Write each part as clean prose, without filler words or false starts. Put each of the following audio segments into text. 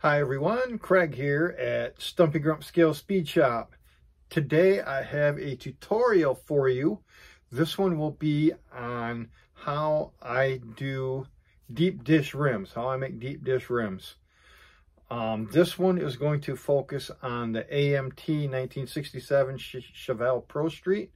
Hi everyone, Craig here at Stumpy Grump Scale Speed Shop. Today I have a tutorial for you. This one will be on how I do deep dish rims, how I make deep dish rims. This one is going to focus on the AMT 1967 Chevelle Pro Street.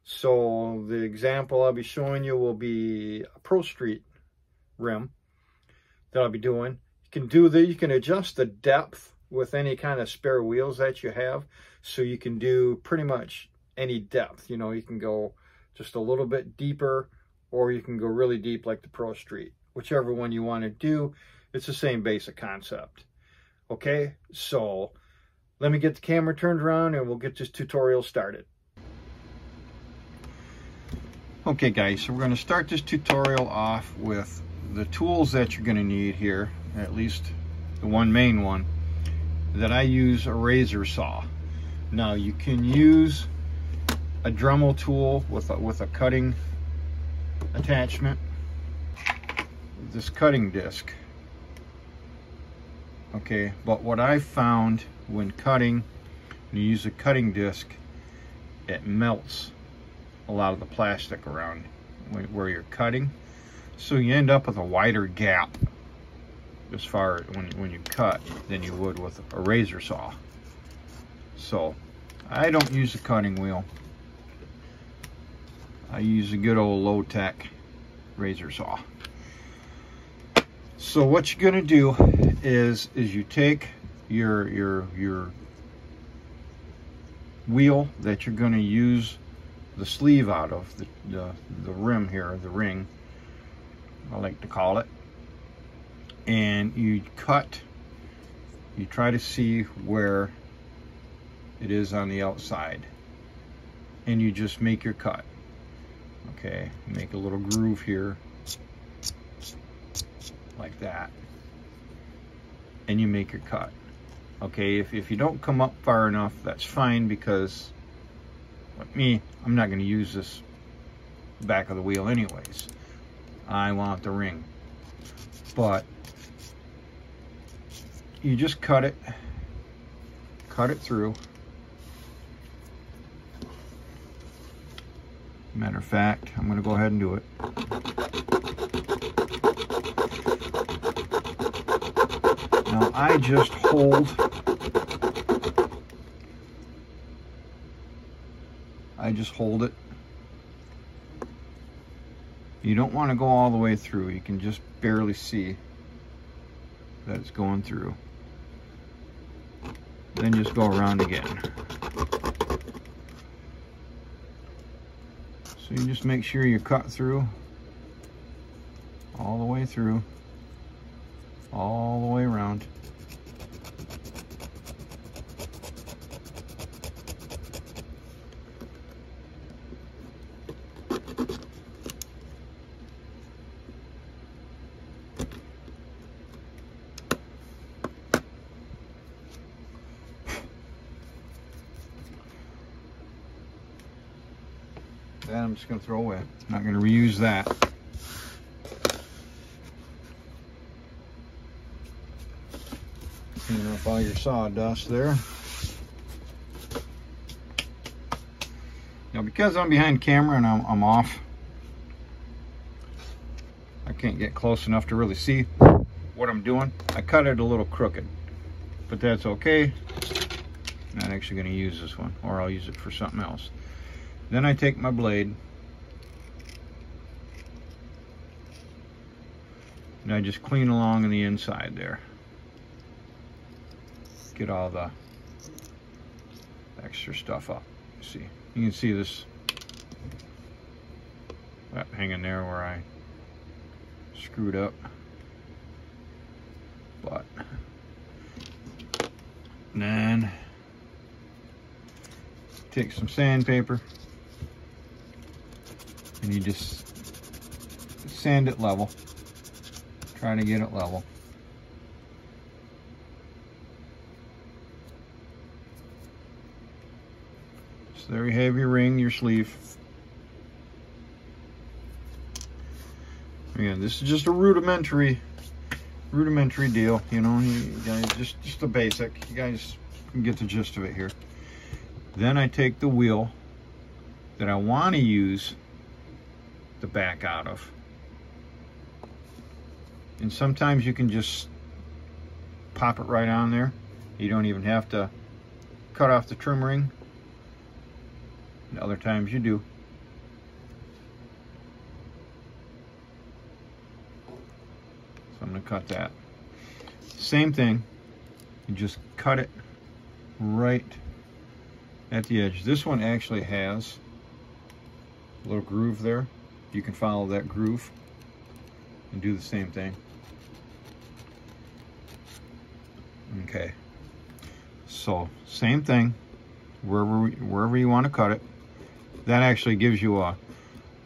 So the example I'll be showing you will be a Pro Street rim that I'll be doing. You can adjust the depth with any kind of spare wheels that you have, so you can do pretty much any depth. You know, you can go just a little bit deeper, or you can go really deep like the Pro Street. Whichever one you want to do, it's the same basic concept. Okay, so let me get the camera turned around and we'll get this tutorial started. Okay guys, so we're going to start this tutorial off with the tools that you're going to need here, at least the one main one, that I use a razor saw. Now you can use a Dremel tool with a cutting attachment, this cutting disc. Okay, but what I found when cutting, when you use a cutting disc, it melts a lot of the plastic around where you're cutting. So you end up with a wider gap as far as when you cut than you would with a razor saw. So I don't use a cutting wheel. I use a good old low-tech razor saw. So what you're gonna do is you take your wheel that you're gonna use the sleeve out of, the rim here, the ring, I like to call it, and you try to see where it is on the outside, and you just make your cut. Okay, make a little groove here like that, and you make your cut. Okay, if you don't come up far enough, that's fine, because like me, I'm not going to use this back of the wheel anyways. I want the ring. But you just cut it through. Matter of fact, I'm going to go ahead and do it. Now I just hold it. You don't want to go all the way through. You can just barely see that it's going through. Then just go around again. So you just make sure you cut through, all the way through, all the way around. That I'm just going to throw away. I'm not going to reuse that. Clean up all your sawdust there. Now because I'm behind camera and I'm off, I can't get close enough to really see what I'm doing. I cut it a little crooked, but that's okay. I'm not actually going to use this one, or I'll use it for something else. Then I take my blade and I just clean along on the inside there. Get all the extra stuff up. See, you can see this hanging there where I screwed up. But then take some sandpaper and you just sand it level. Try to get it level. So there you have your ring, your sleeve. Again, this is just a rudimentary rudimentary deal, you know, you guys, just the basic. You guys can get the gist of it here. Then I take the wheel that I want to use the back out of. And sometimes you can just pop it right on there. You don't even have to cut off the trim ring. And other times you do. So I'm going to cut that. Same thing. You just cut it right at the edge. This one actually has a little groove there. You can follow that groove and do the same thing. Okay. So same thing. Wherever you want to cut it. That actually gives you a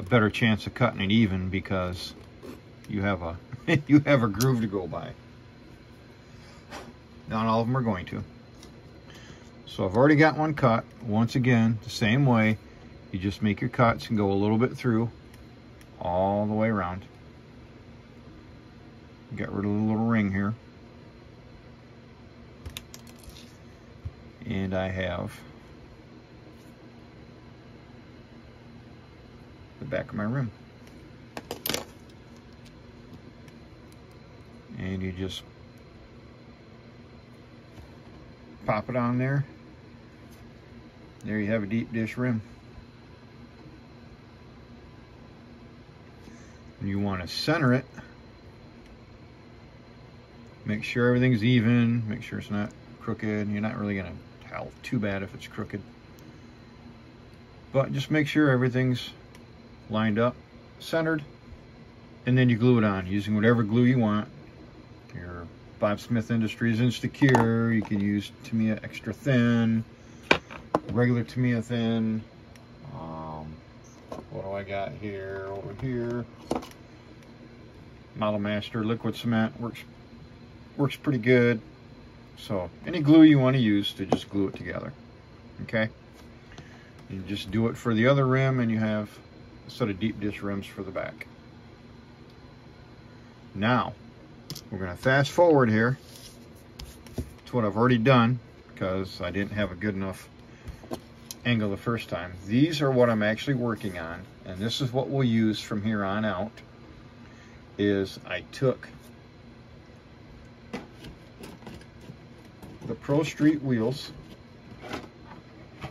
better chance of cutting it even because you have a you have a groove to go by. Not all of them are going to. So I've already got one cut. Once again, the same way. You just make your cuts and go a little bit through all the way around. Get rid of the little ring here. And I have the back of my rim. And you just pop it on there. There you have a deep dish rim. And you want to center it. Make sure everything's even. Make sure it's not crooked. You're not really going to tell too bad if it's crooked. But just make sure everything's lined up, centered, and then you glue it on using whatever glue you want. Your Bob Smith Industries Instacure. You can use Tamiya Extra Thin, regular Tamiya Thin. What do I got here? Over here, Model Master Liquid Cement works pretty good. So any glue you want to use to just glue it together. Okay. You just do it for the other rim, and you have a set of deep dish rims for the back. Now we're going to fast forward here to what I've already done because I didn't have a good enough angle the first time. These are what I'm actually working on, and this is what we'll use from here on out. Is I took the Pro Street wheels.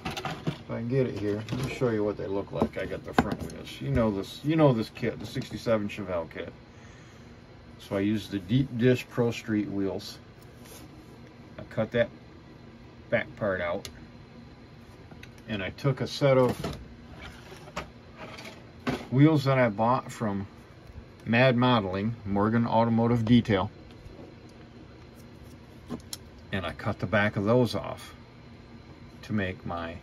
If I can get it here, let me show you what they look like. I got the front wheels. You know this kit, the 67 Chevelle kit. So I used the deep dish Pro Street wheels. I cut that back part out, and I took a set of wheels that I bought from Mad Modeling, Morgan Automotive Detail, and I cut the back of those off to make my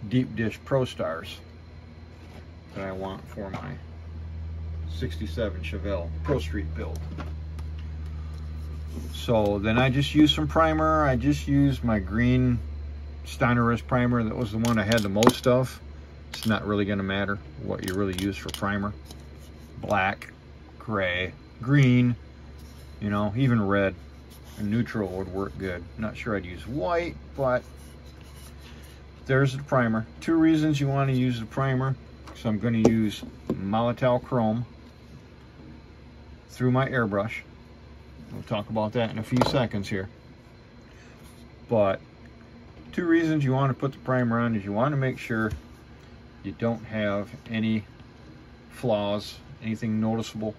deep dish Pro Stars that I want for my 67 Chevelle Pro Street build. So then I just used some primer. I just used my green Steinerist primer. That was the one I had the most of. It's not really going to matter what you really use for primer. Black, gray, green, you know, even red and neutral would work good. Not sure I'd use white, but there's the primer. Two reasons you want to use the primer. So I'm going to use Molotow Chrome through my airbrush. We'll talk about that in a few seconds here. But two reasons you want to put the primer on is you want to make sure you don't have any flaws, anything noticeable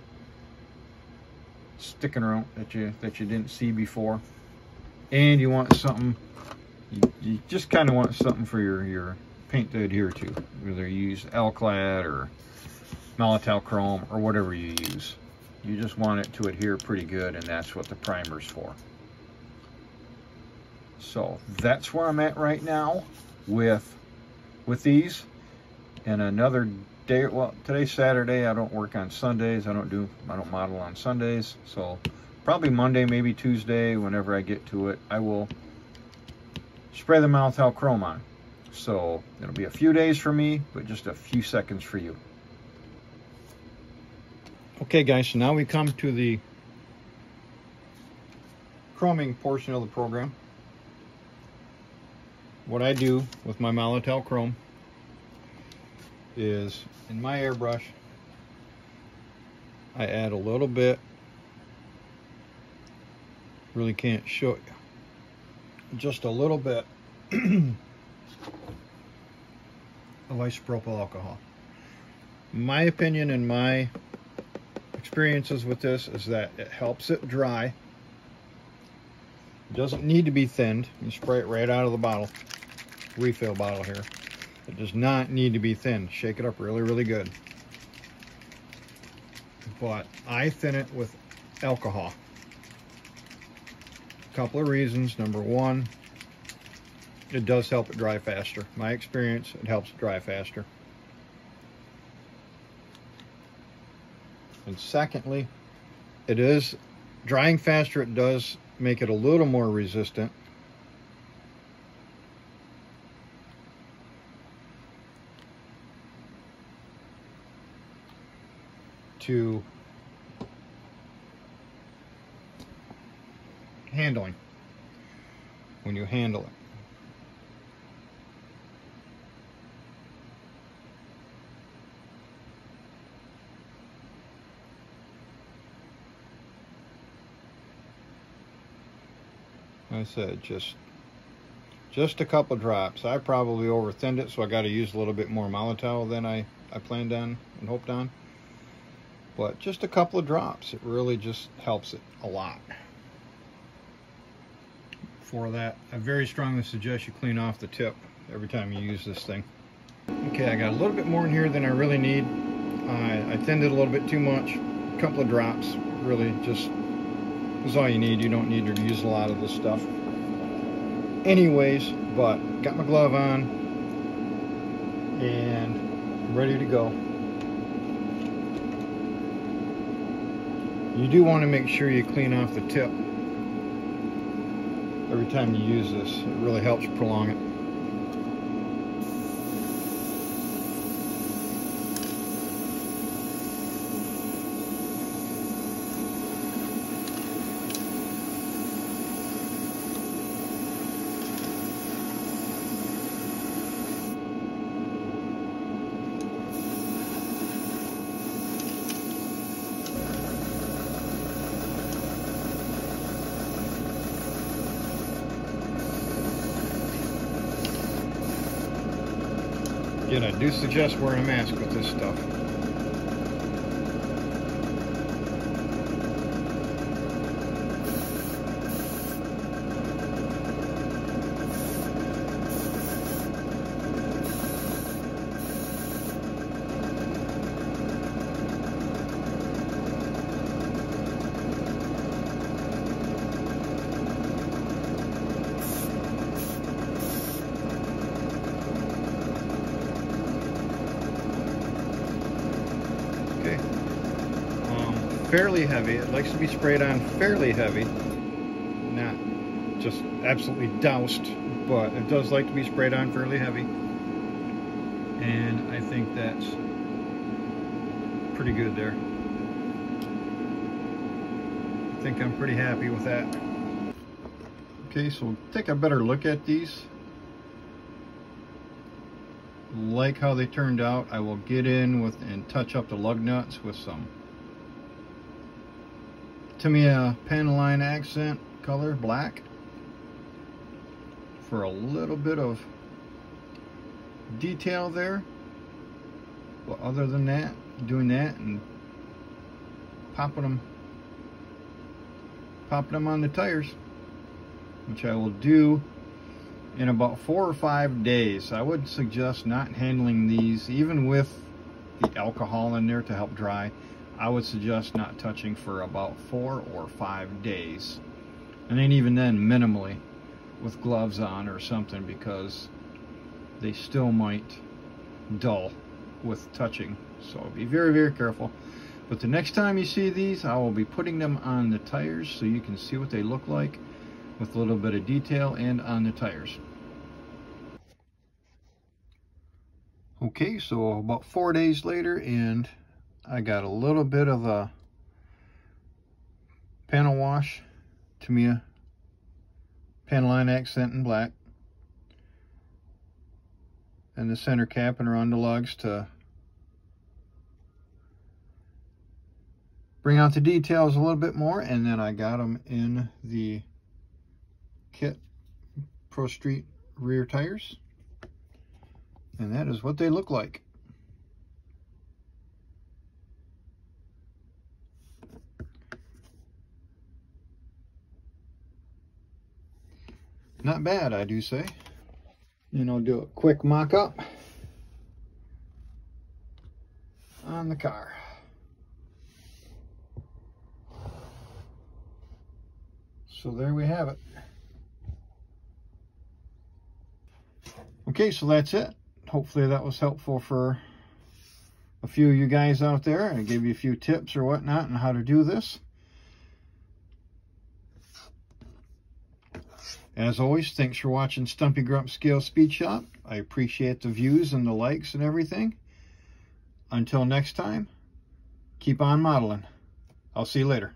sticking around that you didn't see before. And you want something, you just kind of want something for your paint to adhere to, whether you use Alclad or Molotow Chrome or whatever you use. You just want it to adhere pretty good, and that's what the primer's for. So that's where I'm at right now with these. And another day, well, today's Saturday. I don't work on Sundays. I don't model on Sundays. So probably Monday, maybe Tuesday, whenever I get to it, I will spray the Molotow Chrome on. So it'll be a few days for me, but just a few seconds for you. Okay guys, so now we come to the chroming portion of the program. What I do with my Molotel chrome is, in my airbrush, I add a little bit, really can't show you, just a little bit of isopropyl alcohol. My opinion and my experiences with this is that it helps it dry. It doesn't need to be thinned. You spray it right out of the bottle, refill bottle here. It does not need to be thinned. Shake it up really, really good. But I thin it with alcohol. A couple of reasons. Number one, it does help it dry faster. My experience, it helps it dry faster. And secondly, it is drying faster. It does make it a little more resistant to handling when you handle it. I said just a couple drops. I probably over thinned it, so I got to use a little bit more Molotel than I planned on and hoped on. But just a couple of drops, it really just helps it a lot. For that, I very strongly suggest you clean off the tip every time you use this thing. Okay, I got a little bit more in here than I really need. I thinned it a little bit too much. A couple of drops really just is all you need. You don't need to use a lot of this stuff anyways, but got my glove on and ready to go. You do want to make sure you clean off the tip every time you use this. It really helps prolong it. Again, I do suggest wearing a mask with this stuff. Fairly heavy. It likes to be sprayed on fairly heavy, not just absolutely doused, but it does like to be sprayed on fairly heavy, and I think that's pretty good there. I think I'm pretty happy with that. Okay, so we'll take a better look at these. Like how they turned out. I will get in with and touch up the lug nuts with some Tamiya Panaline accent color, black, for a little bit of detail there. But other than that, doing that and popping them on the tires, which I will do in about 4 or 5 days. I would suggest not handling these, even with the alcohol in there to help dry. I would suggest not touching for about 4 or 5 days, and then even then minimally with gloves on or something, because they still might dull with touching. So be very, very careful. But the next time you see these, I will be putting them on the tires so you can see what they look like with a little bit of detail and on the tires. Okay, so about 4 days later, and I got a little bit of a panel wash, Tamiya pen line accent in black. And the center cap and around the lugs to bring out the details a little bit more. And then I got them in the kit Pro Street rear tires. And that is what they look like. Not bad, I do say. And I'll do a quick mock-up on the car. So there we have it. Okay, so that's it. Hopefully that was helpful for a few of you guys out there. I gave you a few tips or whatnot on how to do this. As always, thanks for watching Stumpy Grump Scale Speed Shop. I appreciate the views and the likes and everything. Until next time, keep on modeling. I'll see you later.